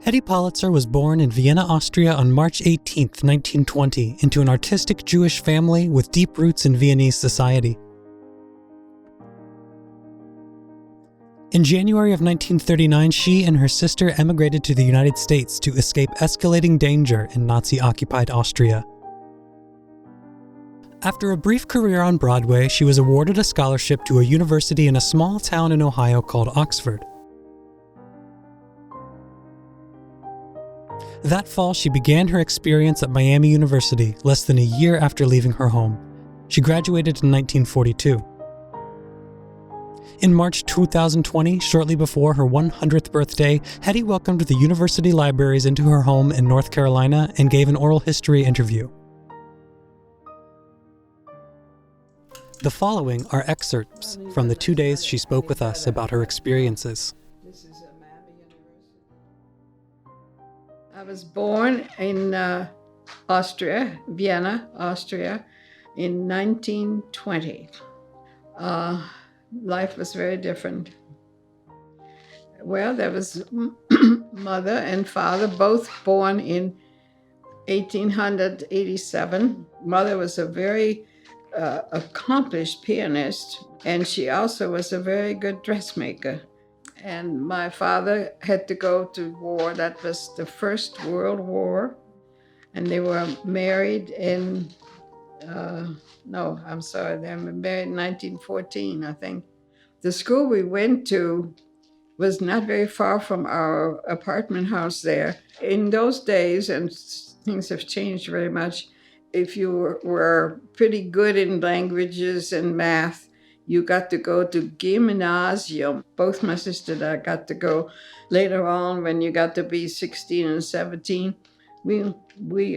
Hedi Pope was born in Vienna, Austria on March 18, 1920, into an artistic Jewish family with deep roots in Viennese society. In January of 1939, she and her sister emigrated to the United States to escape escalating danger in Nazi-occupied Austria. After a brief career on Broadway, she was awarded a scholarship to a university in a small town in Ohio called Oxford. That fall, she began her experience at Miami University less than a year after leaving her home. She graduated in 1942. In March 2020, shortly before her 100th birthday, Hedi welcomed the university libraries into her home in North Carolina and gave an oral history interview. The following are excerpts from the 2 days she spoke with us about her experiences. I was born in Austria, Vienna, Austria, in 1920. Life was very different. Well, there was mother and father, both born in 1887. Mother was a very accomplished pianist, and she also was a very good dressmaker. And my father had to go to war. That was the First World War. And they were married in, they were married in 1914, I think. The school we went to was not very far from our apartment house there. In those days, and things have changed very much, if you were pretty good in languages and math, you got to go to gymnasium. Both my sister and I got to go. Later on, when you got to be 16 and 17,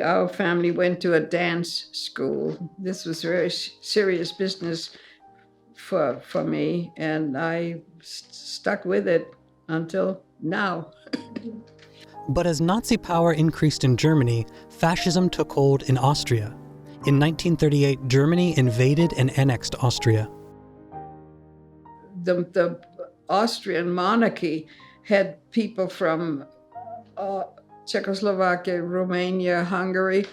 our family went to a dance school. This was very serious business for me, and I stuck with it until now. But as Nazi power increased in Germany, fascism took hold in Austria. In 1938, Germany invaded and annexed Austria. The Austrian monarchy had people from Czechoslovakia, Romania, Hungary.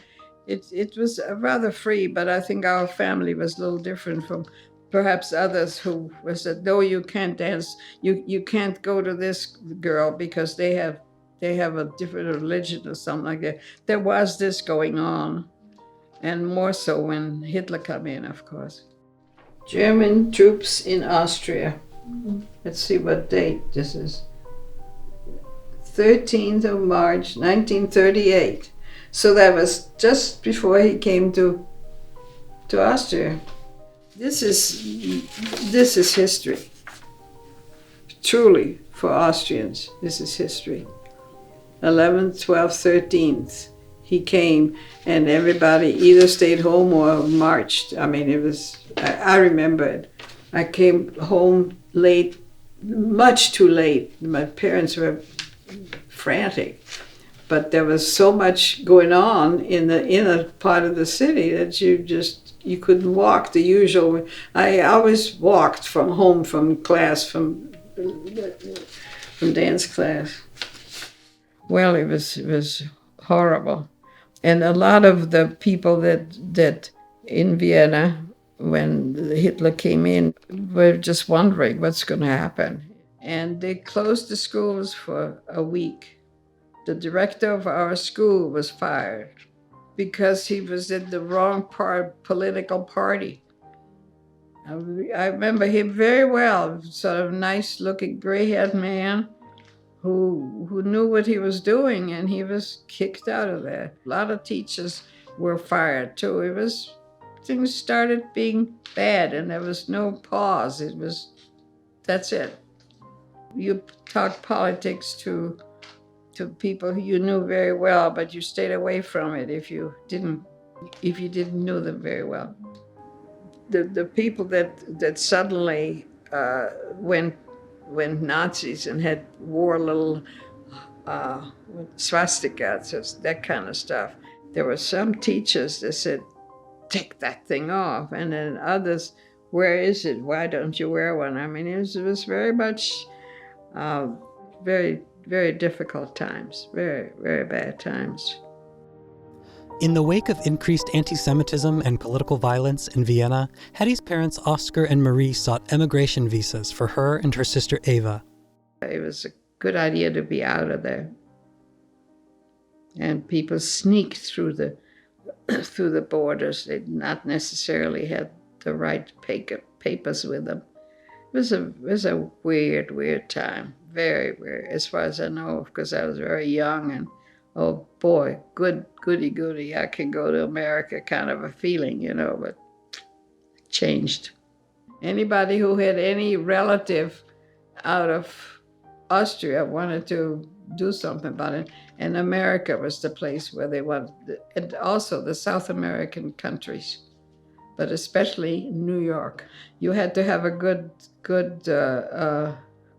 It was rather free, but I think our family was a little different from perhaps others who said, no, you can't dance. You can't go to this girl because they have a different religion or something like that. There was this going on, and more so when Hitler came in, of course. German troops in Austria. Let's see what date this is. 13th of March, 1938. So that was just before he came to Austria. This is history. Truly, for Austrians, this is history. 11th, 12th, 13th. He came, and everybody either stayed home or marched. I mean, I remember it. I came home late, much too late. My parents were frantic, but there was so much going on in the inner part of the city that you couldn't walk the usual. I always walked from home, from class, from dance class. Well, it was horrible. And a lot of the people that in Vienna, when Hitler came in, were just wondering what's going to happen. And they closed the schools for a week. The director of our school was fired because he was in the wrong political party. I remember him very well, sort of nice-looking gray-haired man who knew what he was doing, and he was kicked out of there. A lot of teachers were fired too. Things started being bad, and there was no pause. That's it. You talk politics to people who you knew very well, but you stayed away from it if you didn't know them very well. The people that suddenly went Nazis and wore little swastikas, that kind of stuff. There were some teachers that said, take that thing off. And then others, where is it? Why don't you wear one? I mean, it was very much very very difficult times, very, very bad times. In the wake of increased anti-Semitism and political violence in Vienna, Hedi's parents Oscar and Marie sought emigration visas for her and her sister Eva. It was a good idea to be out of there. And people sneaked through the through the borders. They not necessarily had the right papers with them. It was a weird, weird time. Very weird, as far as I know, because I was very young and, oh boy, goody, I can go to America kind of a feeling, but it changed. Anybody who had any relative out of Austria wanted to do something about it, and America was the place where they wanted, and also the South American countries, but especially New York. You had to have a good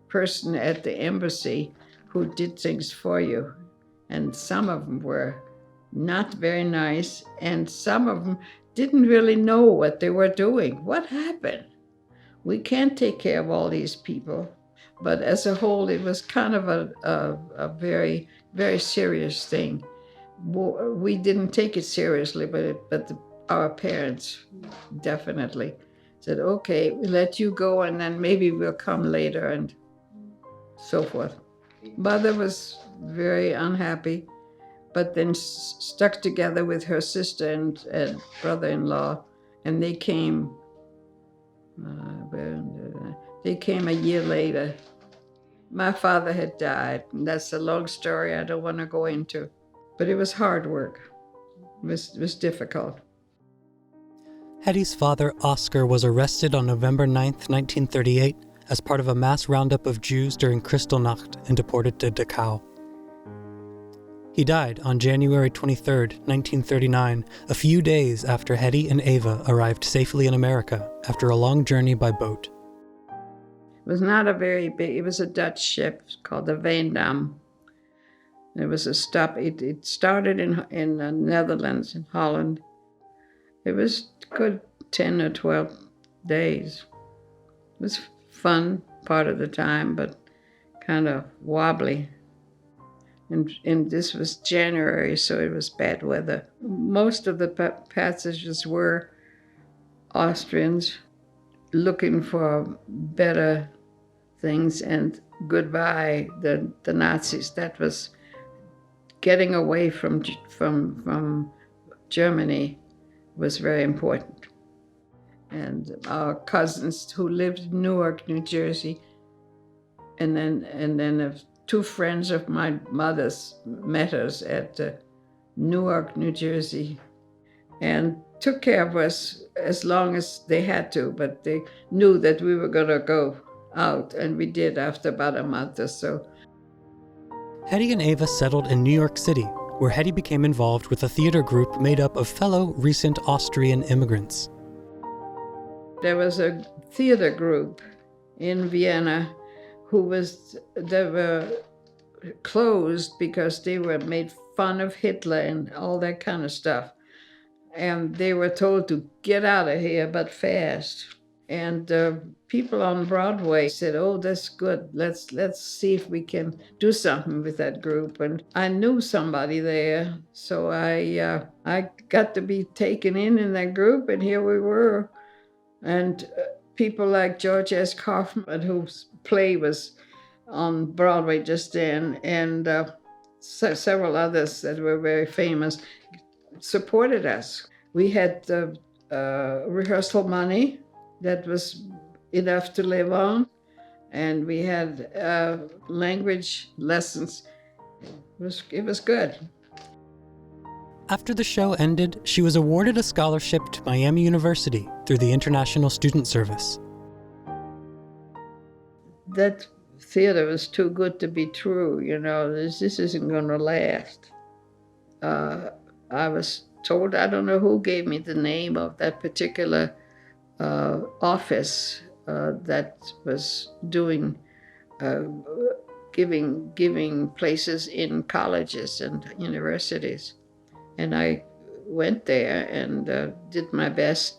person at the embassy who did things for you, and some of them were not very nice, and some of them didn't really know what they were doing. What happened? We can't take care of all these people. But as a whole, it was kind of a very, very serious thing. We didn't take it seriously, but our parents definitely said, okay, we'll let you go, and then maybe we'll come later, and so forth. Mother was very unhappy, but then stuck together with her sister and brother-in-law, and they came a year later. My father had died, and that's a long story I don't want to go into. But it was hard work. It was difficult. Hedi's father, Oscar, was arrested on November 9th, 1938, as part of a mass roundup of Jews during Kristallnacht and deported to Dachau. He died on January 23rd, 1939, a few days after Hedi and Eva arrived safely in America after a long journey by boat. It was not a very big, it was a Dutch ship called the Vienna. It was a stop. It started in the Netherlands, in Holland. It was good 10 or 12 days. It was fun part of the time, but kind of wobbly. And this was January, so it was bad weather. Most of the passengers were Austrians looking for better things, and goodbye the Nazis. That was getting away from Germany was very important. And our cousins who lived in Newark, New Jersey, and then two friends of my mother's met us at Newark, New Jersey, and took care of us as long as they had to, but they knew that we were going to go out, and we did after about a month or so. Hedi and Eva settled in New York City, where Hedi became involved with a theater group made up of fellow recent Austrian immigrants. There was a theater group in Vienna they were closed because they were made fun of Hitler and all that kind of stuff. And they were told to get out of here, but fast. And people on Broadway said, oh, that's good. Let's see if we can do something with that group. And I knew somebody there, so I got to be taken in that group, and here we were. And people like George S. Kaufman, whose play was on Broadway just then, and several others that were very famous, supported us. We had rehearsal money that was enough to live on, and we had language lessons. It was good. After the show ended, she was awarded a scholarship to Miami University through the International Student Service. That theater was too good to be true, this isn't going to last. I was told, I don't know who gave me the name of that particular office that was doing, giving places in colleges and universities. And I went there and did my best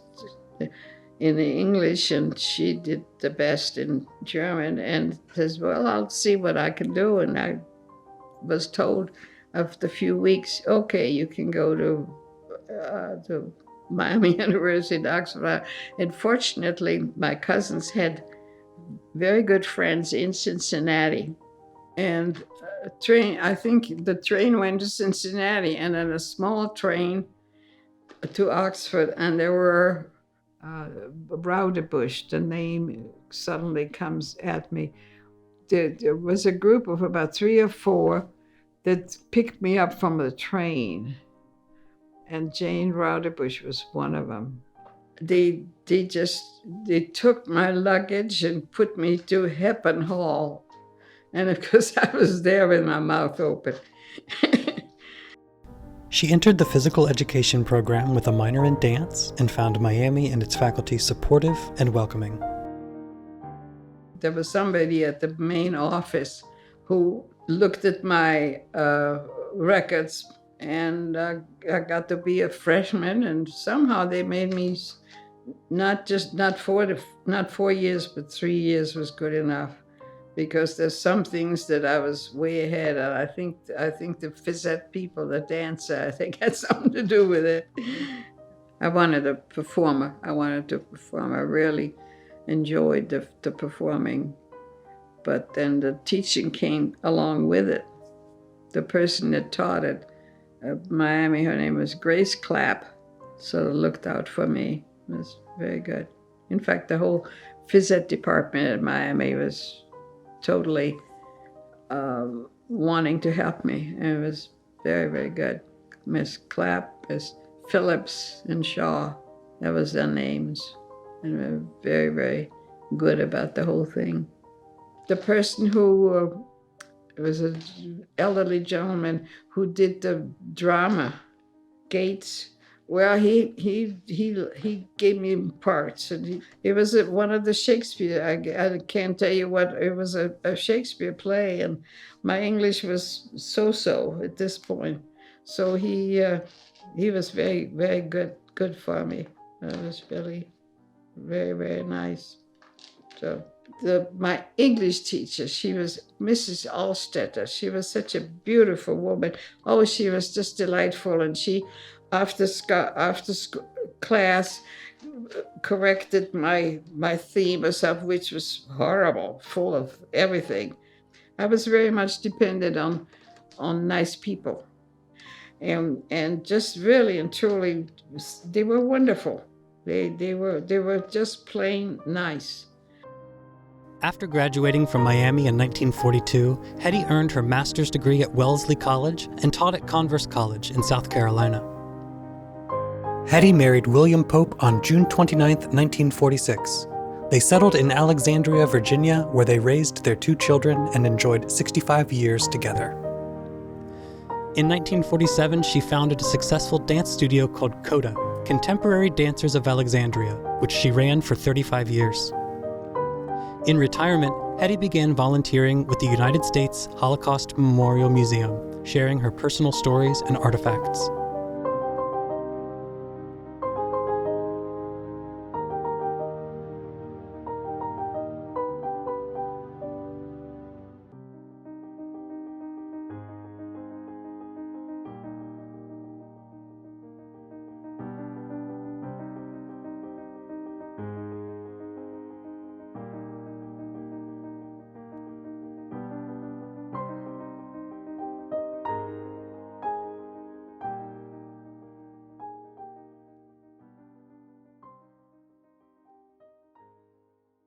in English, and she did the best in German, and says, well, I'll see what I can do. And I was told after a few weeks, okay, you can go to Miami University in Oxford. And fortunately, my cousins had very good friends in Cincinnati. And I think the train went to Cincinnati and then a small train to Oxford, and there were Raudebusch, the name suddenly comes at me. There was a group of about 3 or 4 that picked me up from the train, and Jane Raudebusch was one of them. They took my luggage and put me to Heppen Hall, and of course I was there with my mouth open. She entered the physical education program with a minor in dance and found Miami and its faculty supportive and welcoming. There was somebody at the main office who looked at my records, and I got to be a freshman, and somehow they made me not 4 years, but 3 years was good enough, because there's some things that I was way ahead, and I think the phys ed people, the dancer, I think had something to do with it. I wanted to perform. I really enjoyed the performing, but then the teaching came along with it. The person that taught it, Miami, her name was Grace Clapp, sort of looked out for me. It was very good. In fact, the whole phys ed department at Miami was totally wanting to help me, and it was very, very good. Miss Clapp, Miss Phillips, and Shaw, that was their names, and they were very, very good about the whole thing. The person who was an elderly gentleman who did the drama, Gates. Well, he gave me parts, and it was one of the Shakespeare. I can't tell you what it was, a Shakespeare play, and my English was so at this point. So he was very, very good for me. It was really very, very nice. So my English teacher, she was Mrs. Allstetter. She was such a beautiful woman. Oh, she was just delightful, and she, after class, corrected my theme or something, which was horrible, full of everything. I was very much dependent on nice people, and just really and truly, they were wonderful. They were just plain nice. After graduating from Miami in 1942, Hedi earned her master's degree at Wellesley College and taught at Converse College in South Carolina. Hedi married William Pope on June 29, 1946. They settled in Alexandria, Virginia, where they raised their 2 children and enjoyed 65 years together. In 1947, she founded a successful dance studio called CODA, Contemporary Dancers of Alexandria, which she ran for 35 years. In retirement, Hedi began volunteering with the United States Holocaust Memorial Museum, sharing her personal stories and artifacts.